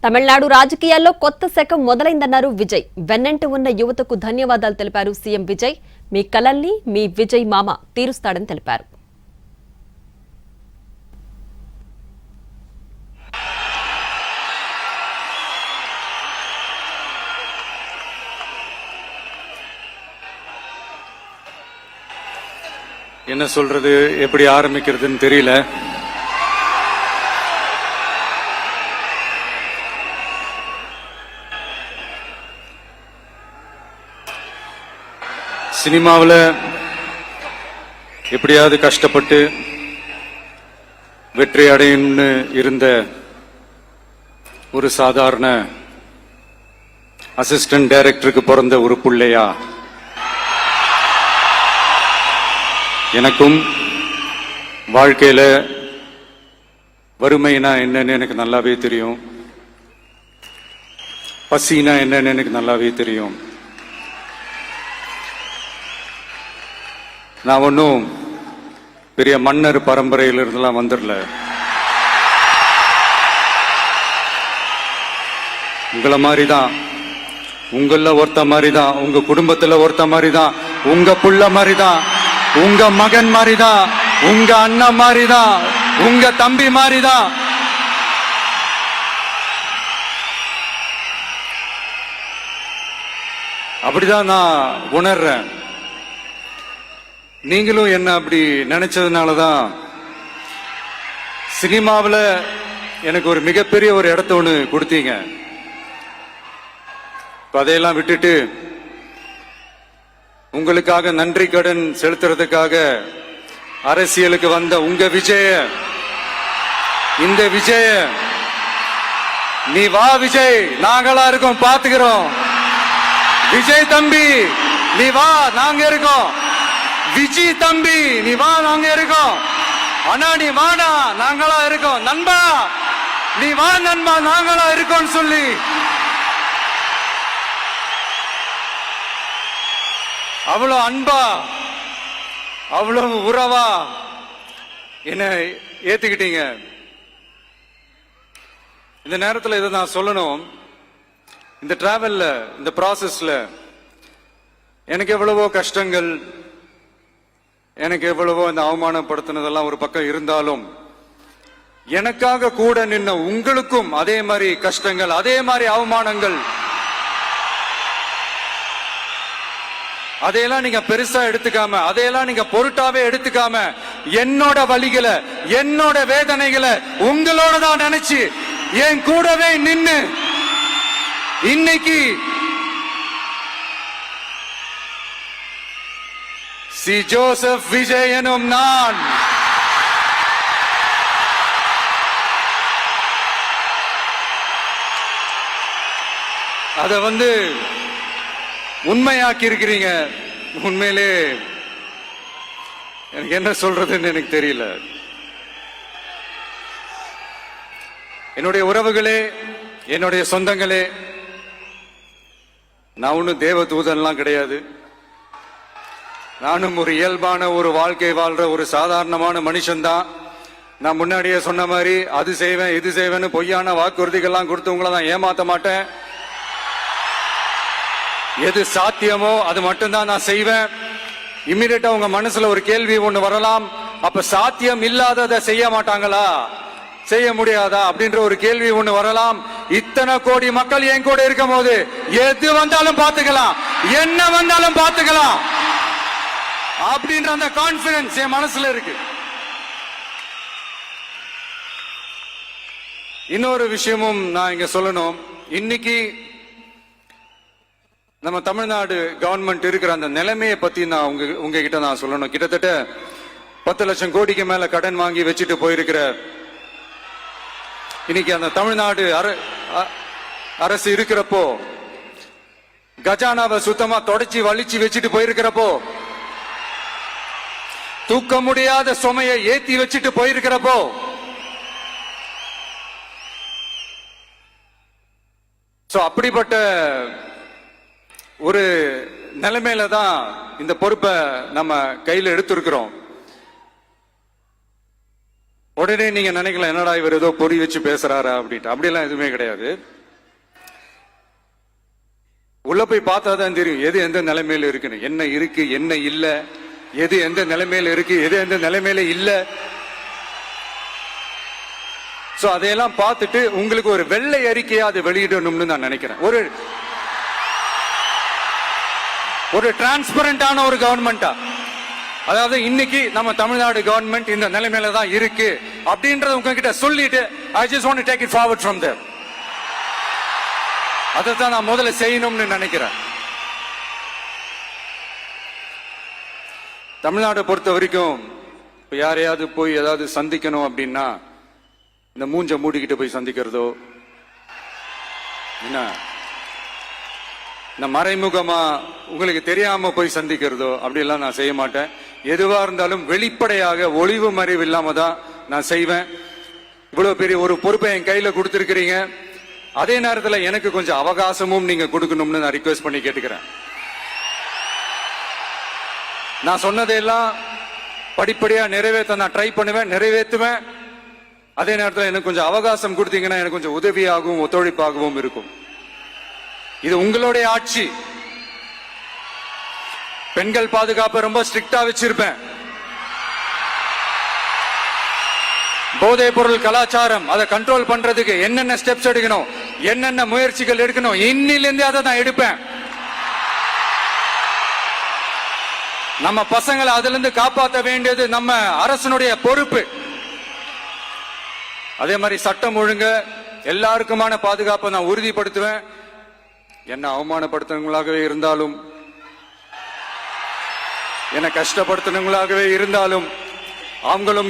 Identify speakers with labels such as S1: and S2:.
S1: తమిళనాడు రాజకీయాల్లో కొత్త శకం మొదలైందన్నారు విజయ్. వెన్నంటి ఉన్న యువతకు ధన్యవాదాలు తెలిపారు సీఎం విజయ్. మీ కలల్ని మీ విజయ్ మామ తీరుస్తాడని తెలిపారు.
S2: என்ன சொல்றது, எப்படி ஆரம்பிக்கிறதுன்னு தெரியல. சினிமாவில் எப்படியாவது கஷ்டப்பட்டு வெற்றி அடையணும்னு இருந்த ஒரு சாதாரண அசிஸ்டன்ட் டைரக்டருக்கு பிறந்த ஒரு பிள்ளையா எனக்கும் வாழ்க்கையில வறுமைனா என்னன்னு எனக்கு நல்லாவே தெரியும், பசினா என்னன்னு எனக்கு நல்லாவே தெரியும். நான் ஒன்னும் பெரிய மன்னர் பரம்பரையிலிருந்தெல்லாம் வந்துடல. உங்களை மாதிரிதான், உங்கள ஒருத்த மாதிரிதான், உங்க குடும்பத்துல ஒருத்த மாதிரிதான், உங்க புள்ள மாதிரிதான், உங்க மகன் மாதிரிதான், உங்க அண்ணன் மாதிரிதான், உங்க தம்பி மாதிரிதான். அப்படிதான் நான் உணர்றேன். நீங்களும் என்ன அப்படி நினைச்சதுனாலதான் சினிமாவில் எனக்கு ஒரு மிகப்பெரிய ஒரு இடத்த ஒண்ணு கொடுத்தீங்க. அதையெல்லாம் விட்டுட்டு உங்களுக்காக நன்றி கடன் செலுத்துறதுக்காக அரசியலுக்கு வந்த உங்க விஜய, இந்த விஜய, நீ வா விஜய், நாங்களா இருக்கோம், பாத்துக்கிறோம். விஜய் தம்பி நீ வா, நாங்க இருக்கோம். விஜய் தம்பி நீ வா, நாங்க இருக்கோம். அண்ணா நீ வாடா, நாங்களா இருக்கோம். நண்பா நீ வா நண்பா, நாங்களா இருக்கோம் சொல்லி அவ்வளவு அன்பா, அவ்வளவு உறவா என்ன ஏத்துக்கிட்டீங்க. இந்த நேரத்தில் இதை நான் சொல்லணும். இந்த டிராவல்ல, இந்த ப்ராசஸ்ல எனக்கு எவ்வளவோ கஷ்டங்கள், எனக்கு எவ்வளவோ இந்த அவமானப்படுத்தினதெல்லாம் ஒரு பக்கம் இருந்தாலும், எனக்காக கூட நின்ன உங்களுக்கும் அதே மாதிரி கஷ்டங்கள், அதே மாதிரி அவமானங்கள், அதையெல்லாம் நீங்க பெருசா எடுத்துக்காம, அதையெல்லாம் நீங்க பொருட்டாவே எடுத்துக்காம, என்னோட வலிகளை, என்னோட வேதனைகளை உங்களோட தான் நினைச்சு என் கூடவே நின்னு இன்னைக்கு சி ஜோசப் விஜய் எனும் நான் அத உண்மையாக்கி இருக்கிறீங்க. உண்மையிலே எனக்கு என்ன சொல்றதுன்னு எனக்கு தெரியல. என்னுடைய உறவுகளே, என்னுடைய சொந்தங்களே, நான் ஒன்னும் தேவ தூதன்லாம் கிடையாது. நானும் ஒரு இயல்பான ஒரு வாழ்க்கை வாழ்ற ஒரு சாதாரணமான மனுஷன்தான். நான் முன்னாடியே சொன்ன மாதிரி அது செய்வேன் இது செய்வேன்னு பொய்யான வாக்குறுதிகள்லாம் கொடுத்து உங்களை தான் ஏமாத்த மாட்டேன். எது சாத்தியமோ அது மட்டும்தான் நான் செய்வேன். இம்மிடியட்டா உங்க மனசுல ஒரு கேள்வி ஒண்ணு வரலாம், அப்ப சாத்தியம் இல்லாததை செய்ய மாட்டாங்களா, செய்ய முடியாதா அப்படின்ற ஒரு கேள்வி ஒண்ணு வரலாம். இத்தனை கோடி மக்கள் என் கூட இருக்கும் போது எது வந்தாலும் பாத்துக்கலாம், என்ன வந்தாலும் பாத்துக்கலாம் அப்படின்ற அந்த கான்பிடன்ஸ் என் மனசுல இருக்கு. இன்னொரு விஷயமும் நான் இங்க சொல்லணும். இன்னைக்கு நம்ம தமிழ்நாடு கவர்மெண்ட் இருக்கிற அந்த நிலைமையை பத்தி நான் உங்ககிட்ட நான் சொல்லணும். கிட்டத்தட்ட 10 லட்சம் கோடிக்கு மேல கடன் வாங்கி வச்சுட்டு போயிருக்கிற இன்னைக்கு அந்த தமிழ்நாடு அரசு இருக்கிறப்போ, கஜானாவை சுத்தமா தொடச்சி வலிச்சு வச்சுட்டு போயிருக்கிறப்போ, தூக்க முடியாத சுமையை ஏத்தி வச்சுட்டு போயிருக்கிறப்போ, அப்படிப்பட்ட ஒரு நிலைமையில தான் இந்த பொறுப்பை நம்ம கையில் எடுத்திருக்கிறோம். உடனே நீங்க நினைக்கலாம், என்னடா இவர் ஏதோ பொறி வச்சு பேசுறாரா அப்படின்ட்டு. அப்படியெல்லாம் எதுவுமே கிடையாது. உள்ள போய் பார்த்தா தான் தெரியும் எது எந்த நிலைமையில இருக்குன்னு, என்ன இருக்கு என்ன இல்ல, எது எந்த நிலைமையில இருக்கு எது எந்த நிலைமையில இல்ல. சோ அதையெல்லாம் பார்த்துட்டு உங்களுக்கு ஒரு வெள்ளை அறிக்கையா அதை வெளியிடணும்னு நான் நினைக்கிறேன். ஒரு டிரான்ஸ்பரண்டான ஒரு கவர்மெண்டா, அதாவது இன்னைக்கு நம்ம தமிழ்நாடு கவர்மெண்ட் இந்த நிலைமையில தான் இருக்கு அப்படின்றத உங்ககிட்ட சொல்லிட்டு I just want to take it forward from there. அதைத்தான் நான் முதல்ல செய்யணும்னு நினைக்கிறேன். தமிழ்நாட்டை பொறுத்த வரைக்கும் யாரையாவது போய் ஏதாவது சந்திக்கணும் அப்படின்னா இந்த மூஞ்ச மூடிக்கிட்டு போய் சந்திக்கிறதோ, என்ன இந்த மறைமுகமா உங்களுக்கு தெரியாம போய் சந்திக்கிறதோ அப்படியெல்லாம் நான் செய்ய மாட்டேன். எதுவா இருந்தாலும் வெளிப்படையாக ஒளிவு மறைவு இல்லாம தான் நான் செய்வேன். இவ்வளவு பெரிய ஒரு பொறுப்பை என் கையில கொடுத்திருக்கிறீங்க, அதே நேரத்தில் எனக்கு கொஞ்சம் அவகாசமும் நீங்க கொடுக்கணும்னு நான் ரிக்வெஸ்ட் பண்ணி கேட்டுக்கிறேன். நான் சொன்னதையெல்லாம் படிப்படியா நிறைவேற்ற நான் ட்ரை பண்ணுவேன், நிறைவேற்றுவேன். அதே நேரத்தில் எனக்கு கொஞ்சம் அவகாசம் கொடுத்தீங்கன்னா எனக்கு கொஞ்சம் உதவியாகவும் ஒத்துழைப்பாகவும் இருக்கும். இது உங்களுடைய ஆட்சி. பெண்கள் பாதுகாப்பை ரொம்ப ஸ்ட்ரிக்டா வச்சிருப்பேன். போதைப் பொருள் கலாச்சாரம் அதை கண்ட்ரோல் பண்றதுக்கு என்னென்ன ஸ்டெப்ஸ் எடுக்கணும், என்னென்ன முயற்சிகள் எடுக்கணும், இன்னிலிருந்து அதை நான் எடுப்பேன். நம்ம பசங்களை அதுல இருந்து காப்பாற்ற வேண்டியது நம்ம அரசனுடைய பொறுப்பு. அதே மாதிரி சட்டம் ஒழுங்கு எல்லாருக்குமான பாதுகாப்பை நான் உறுதிப்படுத்துவேன். என்ன அவமானப்படுத்தினவங்களாகவே இருந்தாலும், என்ன கஷ்டப்படுத்தினவங்களாகவே இருந்தாலும் அவங்களும்